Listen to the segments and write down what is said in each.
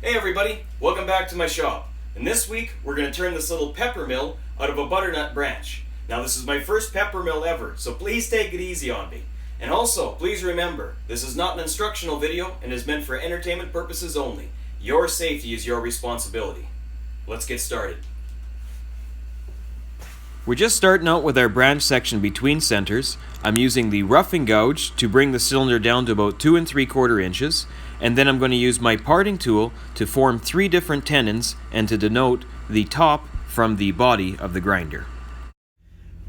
Hey everybody, welcome back to my shop. And this week we're going to turn this little pepper mill out of a butternut branch. Now this is my first pepper mill ever, so please take it easy on me. And also, please remember, this is not an instructional video and is meant for entertainment purposes only. Your safety is your responsibility. Let's get started. We're just starting out with our branch section between centers. I'm using the roughing gouge to bring the cylinder down to about 2 3/4 inches, and then I'm going to use my parting tool to form 3 different tenons and to denote the top from the body of the grinder.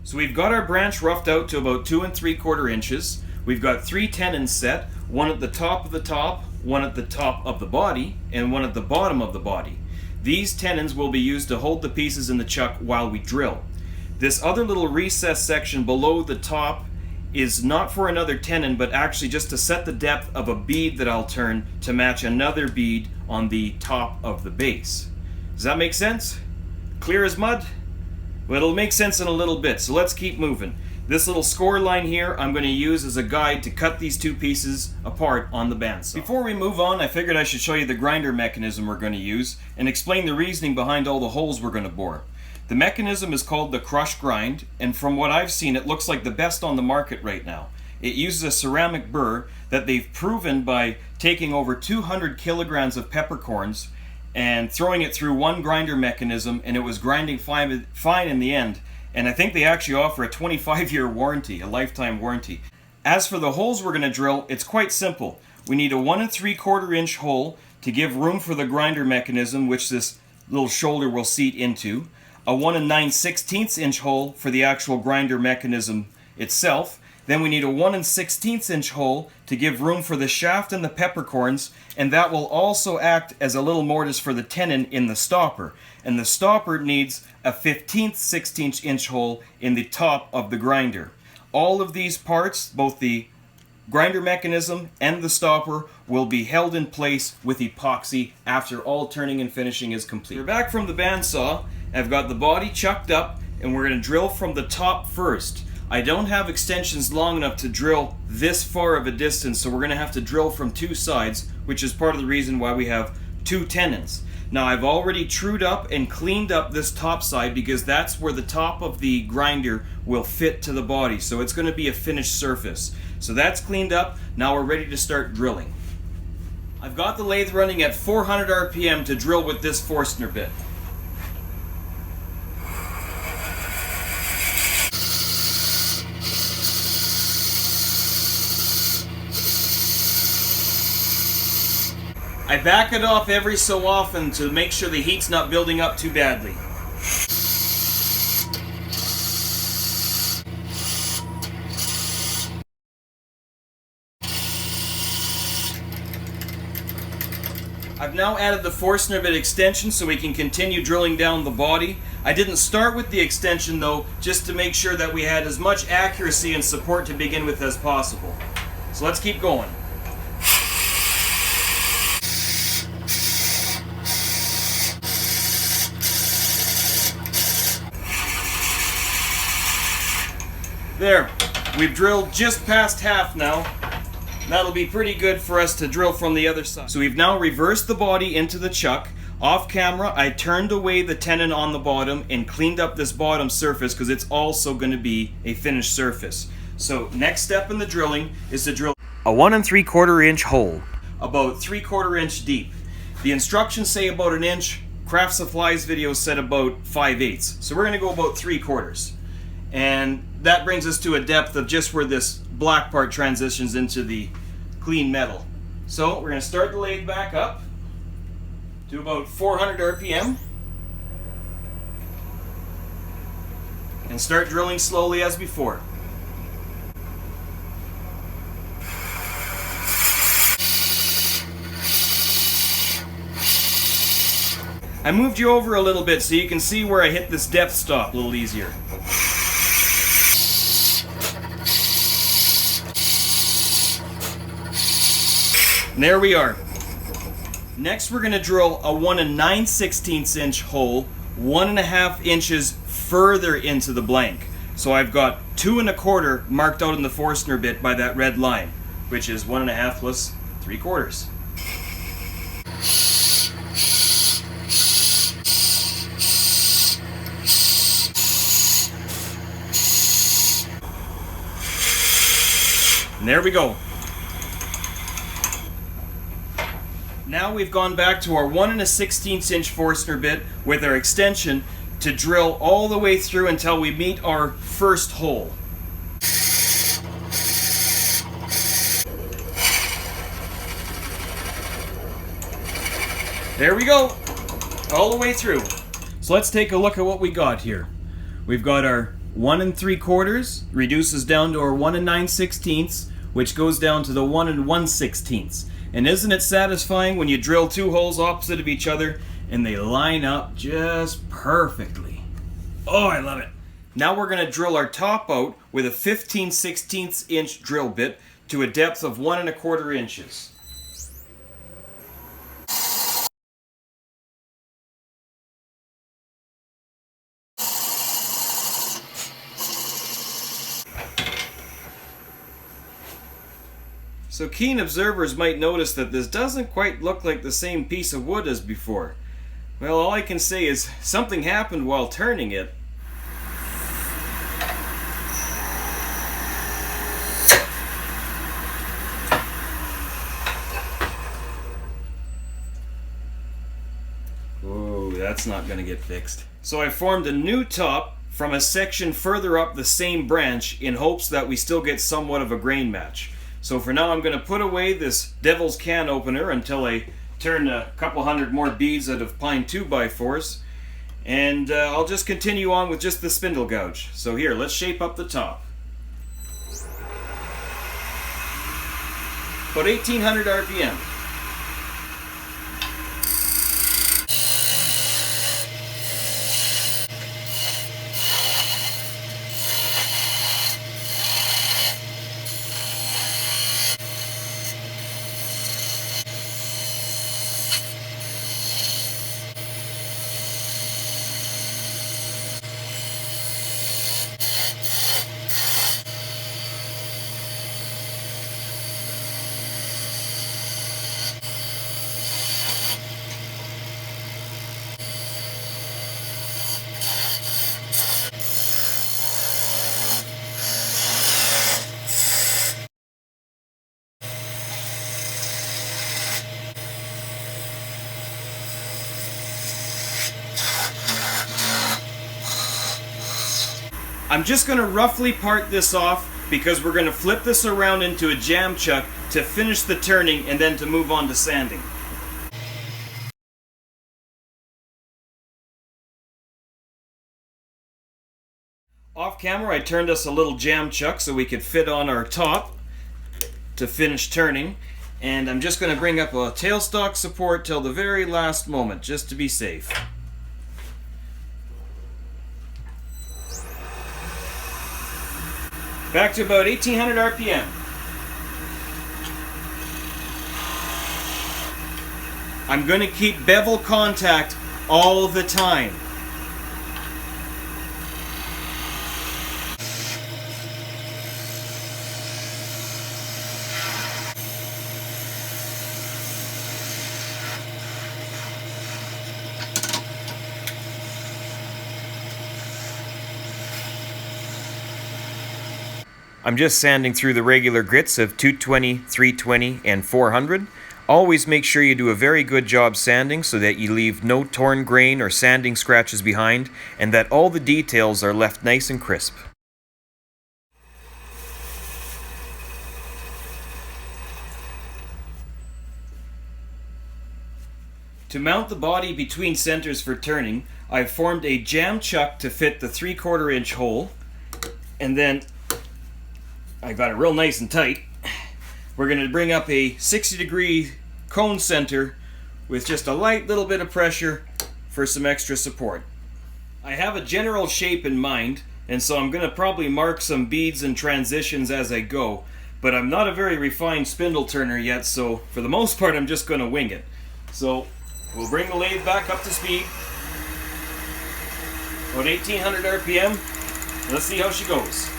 So we've got our branch roughed out to about 2 3/4 inches. We've got 3 tenons set, one at the top of the top, one at the top of the body, and one at the bottom of the body. These tenons will be used to hold the pieces in the chuck while we drill. This other little recessed section below the top is not for another tenon, but actually just to set the depth of a bead that I'll turn to match another bead on the top of the base. Does that make sense? Clear as mud? Well, it'll make sense in a little bit, so let's keep moving. This little score line here I'm going to use as a guide to cut these 2 pieces apart on the bandsaw. Before we move on, I figured I should show you the grinder mechanism we're going to use and explain the reasoning behind all the holes we're going to bore. The mechanism is called the crush grind, and from what I've seen, it looks like the best on the market right now. It uses a ceramic burr that they've proven by taking over 200 kilograms of peppercorns and throwing it through one grinder mechanism, and it was grinding fine in the end. And I think they actually offer a 25-year warranty, a lifetime warranty. As for the holes we're going to drill, it's quite simple. We need a 1 3/4 inch hole to give room for the grinder mechanism, which this little shoulder will seat into. A 1 9/16 inch hole for the actual grinder mechanism itself. Then we need a 1 16 inch hole to give room for the shaft and the peppercorns, and that will also act as a little mortise for the tenon in the stopper. And the stopper needs a 15/16 inch hole in the top of the grinder. All of these parts, both the grinder mechanism and the stopper, will be held in place with epoxy after all turning and finishing is complete. We're back from the bandsaw. I've got the body chucked up, and we're going to drill from the top first. I don't have extensions long enough to drill this far of a distance, so we're going to have to drill from 2 sides, which is part of the reason why we have 2 tenons. Now I've already trued up and cleaned up this top side because that's where the top of the grinder will fit to the body, so it's going to be a finished surface. So that's cleaned up. Now we're ready to start drilling. I've got the lathe running at 400 RPM to drill with this Forstner bit. I back it off every so often to make sure the heat's not building up too badly. I've now added the Forstner bit extension so we can continue drilling down the body. I didn't start with the extension though, just to make sure that we had as much accuracy and support to begin with as possible. So let's keep going. There, we've drilled just past half now. That'll be pretty good for us to drill from the other side. So we've now reversed the body into the chuck. Off camera, I turned away the tenon on the bottom and cleaned up this bottom surface because it's also going to be a finished surface. So next step in the drilling is to drill a 1 3/4 inch hole, about 3/4 inch deep. The instructions say about 1 inch. Craft Supply's video said about 5/8. So we're going to go about 3/4. And that brings us to a depth of just where this black part transitions into the clean metal. So we're going to start the lathe back up to about 400 RPM and start drilling slowly as before. I moved you over a little bit so you can see where I hit this depth stop a little easier. And there we are. Next we're going to drill a 1 9/16 inch hole 1.5 inches further into the blank. So I've got 2 1/4 marked out in the Forstner bit by that red line, which is 1.5 plus 3/4. there we go. Now we've gone back to our 1 1/16 inch Forstner bit with our extension to drill all the way through until we meet our first hole. There we go, all the way through. So let's take a look at what we got here. We've got our 1 3/4, reduces down to our 1 9/16, which goes down to the 1 1/16. And isn't it satisfying when you drill two holes opposite of each other and they line up just perfectly? Oh, I love it. Now we're going to drill our top out with a 15/16 inch drill bit to a depth of 1 1/4 inches. So keen observers might notice that this doesn't quite look like the same piece of wood as before. Well, all I can say is something happened while turning it. Whoa, that's not going to get fixed. So I formed a new top from a section further up the same branch in hopes that we still get somewhat of a grain match. So for now I'm going to put away this devil's can opener until I turn a couple hundred more beads out of pine 2x4s, and I'll just continue on with just the spindle gouge. So here, let's shape up the top. About 1800 RPM. I'm just going to roughly part this off because we're going to flip this around into a jam chuck to finish the turning and then to move on to sanding. Off camera I turned us a little jam chuck so we could fit on our top to finish turning, and I'm just going to bring up a tailstock support till the very last moment just to be safe. Back to about 1800 RPM. I'm going to keep bevel contact all the time. I'm just sanding through the regular grits of 220, 320, and 400. Always make sure you do a very good job sanding so that you leave no torn grain or sanding scratches behind, and that all the details are left nice and crisp. To mount the body between centers for turning, I've formed a jam chuck to fit the 3/4 inch hole, and then I got it real nice and tight. We're going to bring up a 60-degree cone center with just a light little bit of pressure for some extra support. I have a general shape in mind, and so I'm going to probably mark some beads and transitions as I go, but I'm not a very refined spindle turner yet, so for the most part I'm just going to wing it. So we'll bring the lathe back up to speed, about 1800 RPM. Let's see how she goes.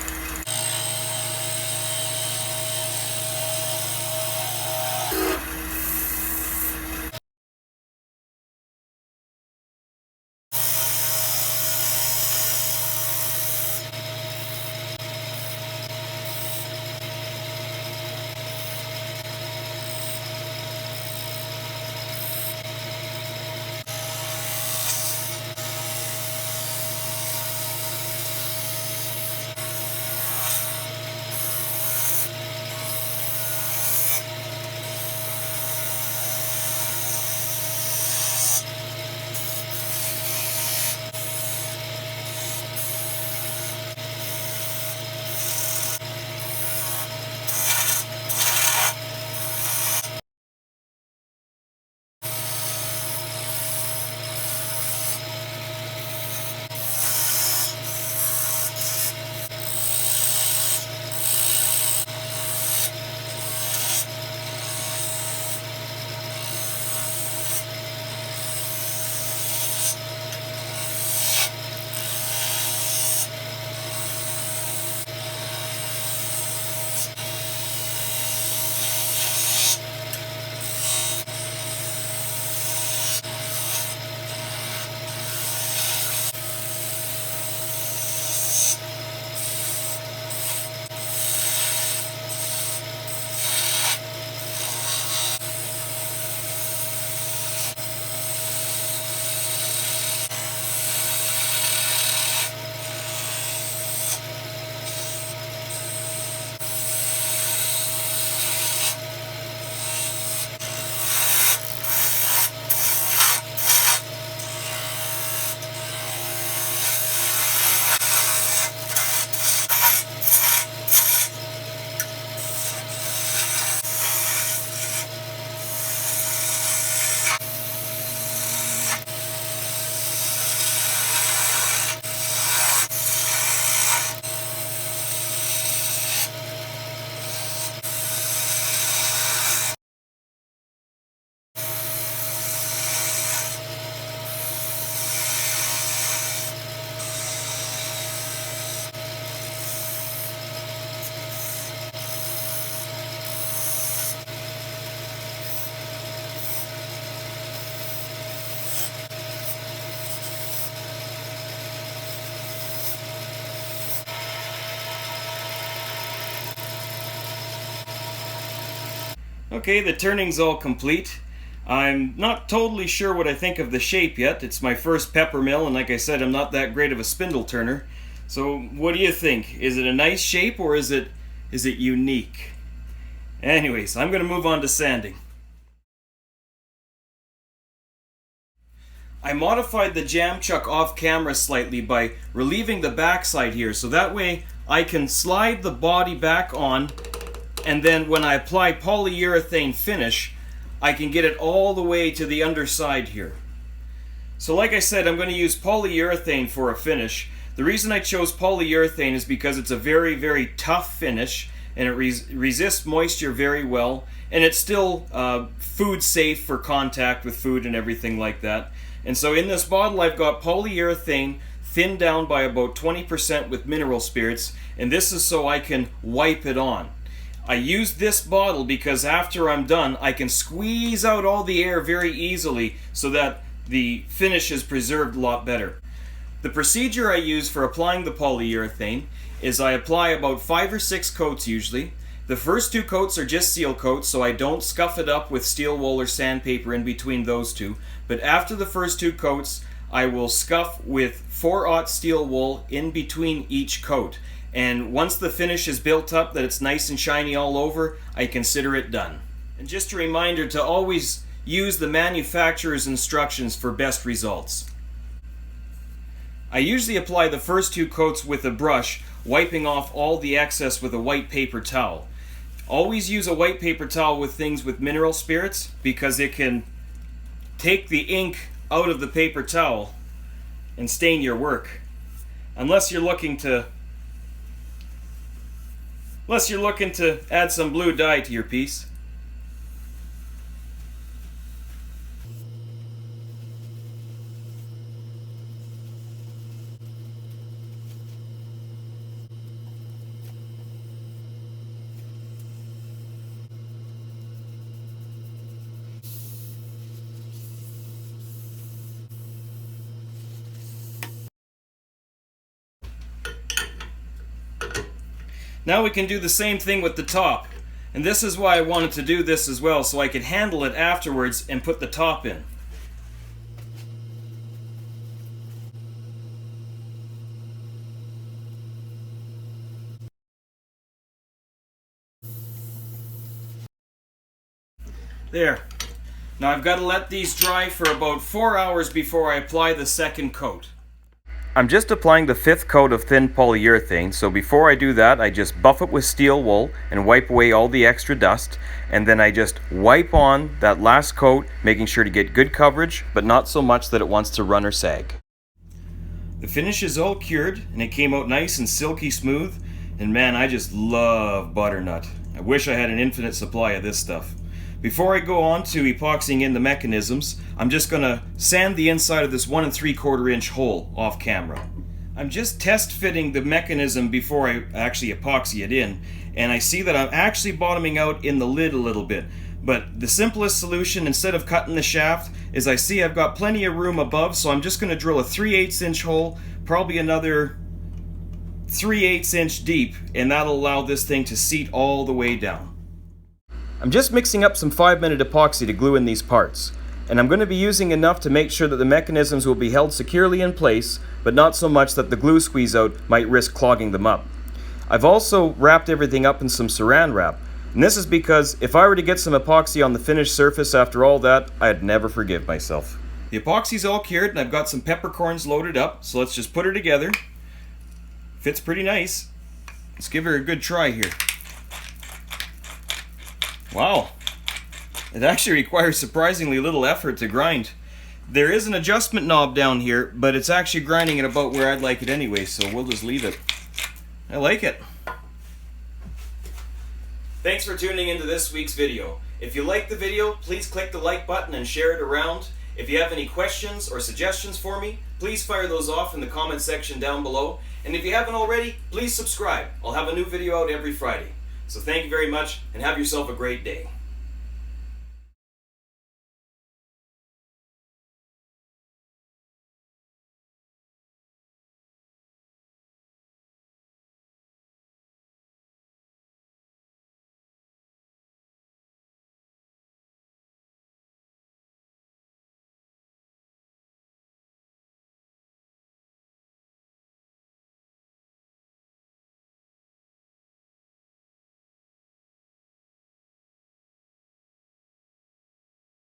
Okay, the turning's all complete. I'm not totally sure what I think of the shape yet. It's my first pepper mill, and like I said, I'm not that great of a spindle turner. So what do you think? Is it a nice shape, or is it unique? Anyways, I'm going to move on to sanding. I modified the jam chuck off camera slightly by relieving the backside here, so that way I can slide the body back on, and then when I apply polyurethane finish, I can get it all the way to the underside here. So like I said, I'm going to use polyurethane for a finish. The reason I chose polyurethane is because it's a very, very tough finish, and it resists moisture very well, and it's still food safe for contact with food and everything like that. And so in this bottle I've got polyurethane thinned down by about 20% with mineral spirits, and this is so I can wipe it on. I use this bottle because after I'm done I can squeeze out all the air very easily so that the finish is preserved a lot better. The procedure I use for applying the polyurethane is I apply about 5 or 6 coats usually. The first 2 coats are just seal coats, so I don't scuff it up with steel wool or sandpaper in between those two. But after the first 2 coats, I will scuff with 4/0 steel wool in between each coat. And once the finish is built up, that it's nice and shiny all over, I consider it done. And just a reminder to always use the manufacturer's instructions for best results. I usually apply the first 2 coats with a brush, wiping off all the excess with a white paper towel. Always use a white paper towel with things with mineral spirits because it can take the ink out of the paper towel and stain your work. Unless you're looking to add some blue dye to your piece. Now we can do the same thing with the top. And this is why I wanted to do this as well, so I could handle it afterwards and put the top in. There. Now I've got to let these dry for about 4 hours before I apply the second coat. I'm just applying the 5th coat of thin polyurethane, so before I do that I just buff it with steel wool and wipe away all the extra dust, and then I just wipe on that last coat, making sure to get good coverage but not so much that it wants to run or sag. The finish is all cured and it came out nice and silky smooth, and man, I just love butternut. I wish I had an infinite supply of this stuff. Before I go on to epoxying in the mechanisms, I'm just going to sand the inside of this 1 3/4 inch hole off camera. I'm just test fitting the mechanism before I actually epoxy it in, and I see that I'm actually bottoming out in the lid a little bit. But the simplest solution, instead of cutting the shaft, is I see I've got plenty of room above, so I'm just going to drill a 3/8 inch hole, probably another 3/8 inch deep, and that'll allow this thing to seat all the way down. I'm just mixing up some 5-minute epoxy to glue in these parts, and I'm going to be using enough to make sure that the mechanisms will be held securely in place, but not so much that the glue squeeze out might risk clogging them up. I've also wrapped everything up in some saran wrap, and this is because if I were to get some epoxy on the finished surface after all that, I'd never forgive myself. The epoxy's all cured and I've got some peppercorns loaded up, so let's just put her together. Fits pretty nice. Let's give her a good try here. Wow, it actually requires surprisingly little effort to grind. There is an adjustment knob down here, but it's actually grinding it about where I'd like it anyway, so we'll just leave it. I like it. Thanks for tuning into this week's video. If you liked the video, please click the like button and share it around. If you have any questions or suggestions for me, please fire those off in the comment section down below. And if you haven't already, please subscribe. I'll have a new video out every Friday. So thank you very much, and have yourself a great day.